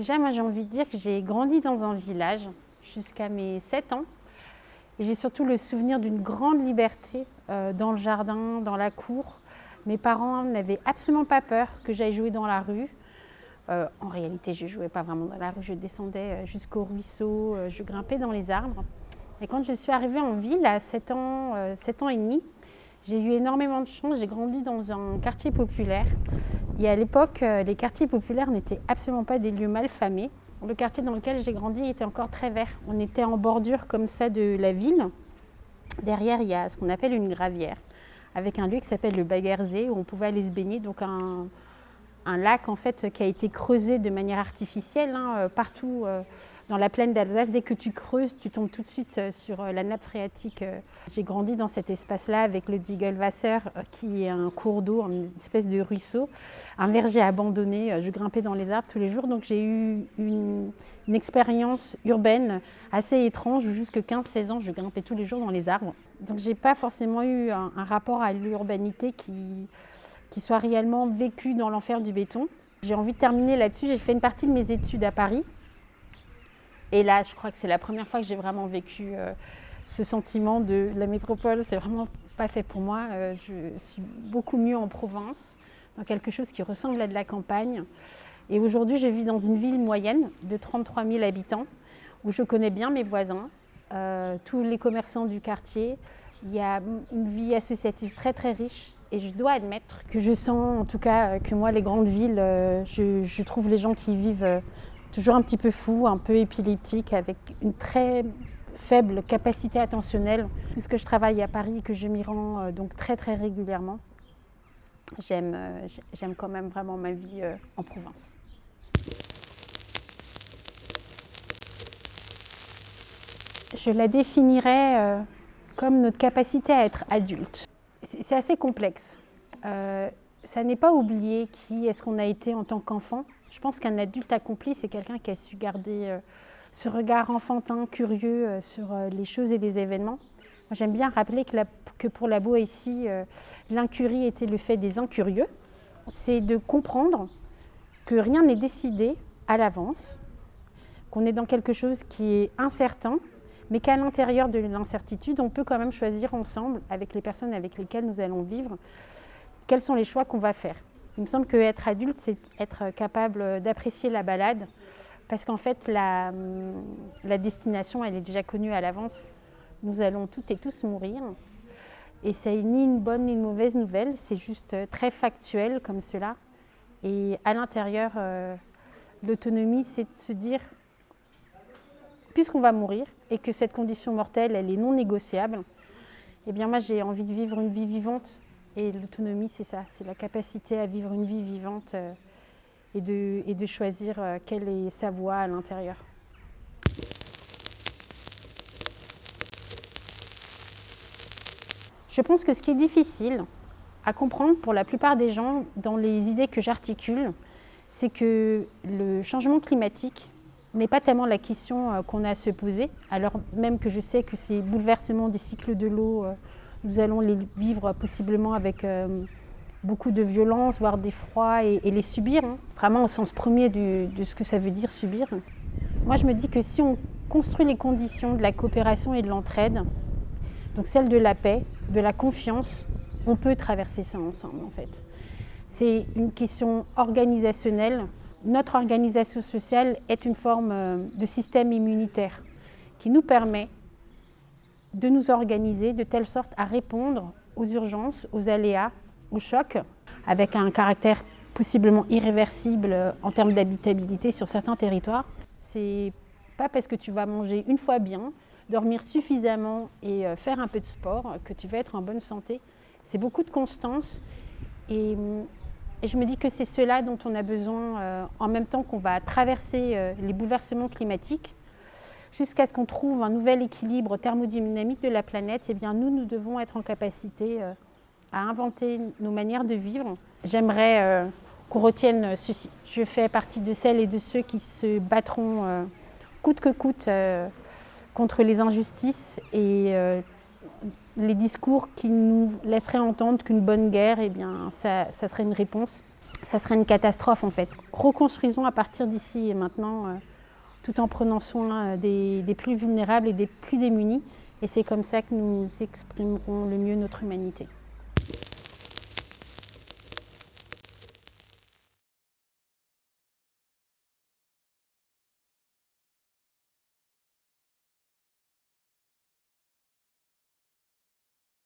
Déjà, moi, j'ai envie de dire que j'ai grandi dans un village jusqu'à mes 7 ans. Et j'ai surtout le souvenir d'une grande liberté dans le jardin, dans la cour. Mes parents n'avaient absolument pas peur que j'aille jouer dans la rue. En réalité, je ne jouais pas vraiment dans la rue, je descendais jusqu'au ruisseau, je grimpais dans les arbres. Et quand je suis arrivée en ville à 7 ans et demi, j'ai eu énormément de chance, j'ai grandi dans un quartier populaire. Et à l'époque, les quartiers populaires n'étaient absolument pas des lieux mal famés. Le quartier dans lequel j'ai grandi était encore très vert. On était en bordure comme ça de la ville. Derrière, il y a ce qu'on appelle une gravière, avec un lieu qui s'appelle le Baghersee, où on pouvait aller se baigner. Donc un lac en fait qui a été creusé de manière artificielle partout dans la plaine d'Alsace. Dès que tu creuses, tu tombes tout de suite sur la nappe phréatique. J'ai grandi dans cet espace-là avec le Ziegelwasser qui est un cours d'eau, une espèce de ruisseau, un verger abandonné. Je grimpais dans les arbres tous les jours, donc j'ai eu une expérience urbaine assez étrange. Jusqu'à 15-16 ans, je grimpais tous les jours dans les arbres. Donc j'ai pas forcément eu un rapport à l'urbanité qui soit réellement vécu dans l'enfer du béton. J'ai envie de terminer là-dessus. J'ai fait une partie de mes études à Paris. Et là, je crois que c'est la première fois que j'ai vraiment vécu ce sentiment de la métropole. C'est vraiment pas fait pour moi. Je suis beaucoup mieux en province, dans quelque chose qui ressemble à de la campagne. Et aujourd'hui, je vis dans une ville moyenne de 33 000 habitants, où je connais bien mes voisins, tous les commerçants du quartier. Il y a une vie associative très très riche. Et je dois admettre que je sens, en tout cas, que moi, les grandes villes, je trouve les gens qui vivent toujours un petit peu fous, un peu épileptiques, avec une très faible capacité attentionnelle. Puisque je travaille à Paris et que je m'y rends donc très très régulièrement, j'aime quand même vraiment ma vie en province. Je la définirais comme notre capacité à être adulte. C'est assez complexe. Ça n'est pas oublier qui est-ce qu'on a été en tant qu'enfant. Je pense qu'un adulte accompli, c'est quelqu'un qui a su garder ce regard enfantin, curieux sur les choses et les événements. Moi, j'aime bien rappeler que pour la Boétie, l'incurie était le fait des incurieux. C'est de comprendre que rien n'est décidé à l'avance, qu'on est dans quelque chose qui est incertain, mais qu'à l'intérieur de l'incertitude, on peut quand même choisir ensemble, avec les personnes avec lesquelles nous allons vivre, quels sont les choix qu'on va faire. Il me semble qu'être adulte, c'est être capable d'apprécier la balade, parce qu'en fait, la destination, elle est déjà connue à l'avance. Nous allons toutes et tous mourir. Et c'est ni une bonne ni une mauvaise nouvelle, c'est juste très factuel comme cela. Et à l'intérieur, l'autonomie, c'est de se dire, puisqu'on va mourir et que cette condition mortelle, elle est non négociable, eh bien moi j'ai envie de vivre une vie vivante. Et l'autonomie, c'est ça, c'est la capacité à vivre une vie vivante et de choisir quelle est sa voie à l'intérieur. Je pense que ce qui est difficile à comprendre pour la plupart des gens dans les idées que j'articule, c'est que le changement climatique n'est pas tellement la question qu'on a à se poser, alors même que je sais que ces bouleversements des cycles de l'eau, nous allons les vivre possiblement avec beaucoup de violence, voire d'effroi, et les subir, vraiment au sens premier de ce que ça veut dire subir. Moi, je me dis que si on construit les conditions de la coopération et de l'entraide, donc celle de la paix, de la confiance, on peut traverser ça ensemble en fait. C'est une question organisationnelle. Notre organisation sociale est une forme de système immunitaire qui nous permet de nous organiser de telle sorte à répondre aux urgences, aux aléas, aux chocs, avec un caractère possiblement irréversible en termes d'habitabilité sur certains territoires. C'est pas parce que tu vas manger une fois bien, dormir suffisamment et faire un peu de sport que tu vas être en bonne santé. C'est beaucoup de constance et je me dis que c'est cela dont on a besoin en même temps qu'on va traverser les bouleversements climatiques. Jusqu'à ce qu'on trouve un nouvel équilibre thermodynamique de la planète, eh bien nous devons être en capacité à inventer nos manières de vivre. J'aimerais qu'on retienne ceci. Je fais partie de celles et de ceux qui se battront coûte que coûte contre les injustices et les discours qui nous laisseraient entendre qu'une bonne guerre, eh bien, ça serait une réponse. ça serait une catastrophe en fait. Reconstruisons à partir d'ici et maintenant, tout en prenant soin des plus vulnérables et des plus démunis. Et c'est comme ça que nous exprimerons le mieux notre humanité.